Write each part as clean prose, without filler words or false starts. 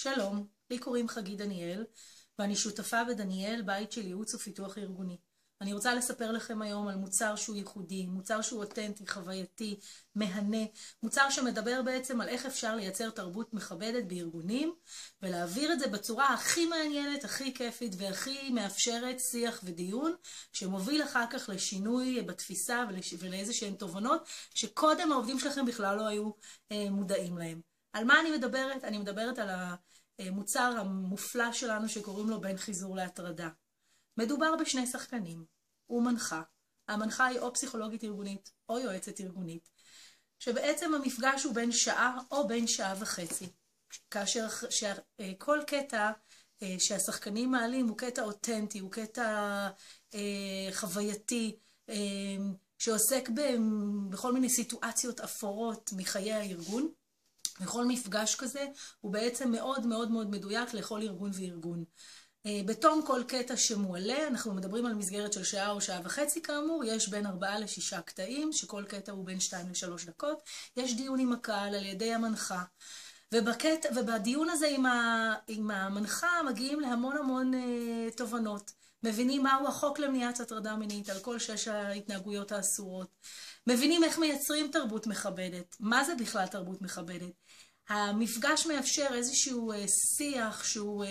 שלום, לי קוראים חגי דניאל, ואני שותפה בדניאל, בית של ייעוץ ופיתוח ארגוני. אני רוצה לספר לכם היום על מוצר שהוא ייחודי, מוצר שהוא אותנטי, חווייתי, מהנה, מוצר שמדבר בעצם על איך אפשר לייצר תרבות מכבדת בארגונים, ולהעביר את זה בצורה הכי מעניינת, הכי כיפית והכי מאפשרת שיח ודיון, שמוביל אחר כך לשינוי בתפיסה ולאיזה שהן תובנות, שקודם העובדים שלכם בכלל לא היו מודעים להם. על מה אני מדברת? אני מדברת על המוצר המופלא שלנו שקוראים לו בין חיזור להטרדה. מדובר בשני שחקנים, הוא מנחה. המנחה היא או פסיכולוגית ארגונית או יועצת ארגונית, שבעצם המפגש הוא בין שעה או בין שעה וחצי. כאשר כל קטע שהשחקנים מעלים הוא קטע אותנטי, הוא קטע חווייתי, שעוסק בכל מיני סיטואציות אפורות מחיי הארגון. וכל מפגש כזה הוא בעצם מאוד מאוד מאוד מדויק לכל ארגון וארגון. בתום כל קטע שמועלה, אנחנו מדברים על מסגרת של שעה או שעה וחצי כאמור, יש בין 4 ל6 קטעים, שכל קטע הוא בין 2 ל3 דקות, יש דיון עם הקהל על ידי המנחה, ובדיון הזה עם המנחה מגיעים להמון תובנות. מבינים מהו החוק למניעת הטרדה מינית על כל 6 ההתנהגויות האסורות. מבינים איך מייצרים תרבות מכבדת. מה זה בכלל תרבות מכבדת? המפגש מאפשר איזשהו שיח שהוא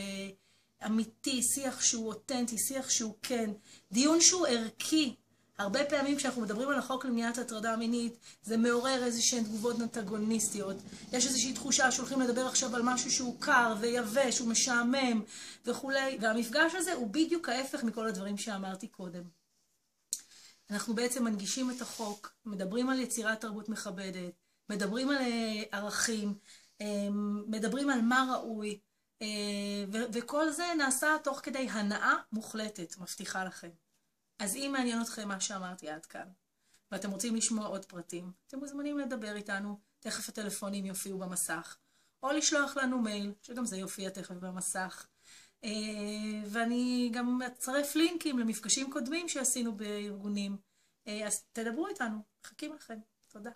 אמיתי, שיח שהוא אותנטי, שיח שהוא כן, דיון שהוא ערכי. הרבה פעמים כשאנחנו מדברים על החוק למניעת הטרדה מינית, זה מעורר איזושהי תגובות אנטגוניסטיות. יש איזושהי תחושה שהולכים לדבר עכשיו על משהו שהוא קר ויבש, הוא משעמם וכו'. והמפגש הזה הוא בדיוק ההפך מכל הדברים שאמרתי קודם. אנחנו בעצם מנגישים את החוק, מדברים על יצירת תרבות מכבדת, מדברים על ערכים, מדברים על מה ראוי, וכל זה נעשה תוך כדי הנאה מוחלטת, מבטיחה לכם. אז אם מעניין אתכם מה שאמרתי עד כאן, ואתם רוצים לשמוע עוד פרטים, אתם מוזמנים לדבר איתנו, תכף הטלפונים יופיעו במסך, או לשלוח לנו מייל, שגם זה יופיע תכף במסך. ואני גם אצרף לינקים למפגשים קודמים שעשינו בארגונים, אז תדברו איתנו, מחכים לכם. תודה.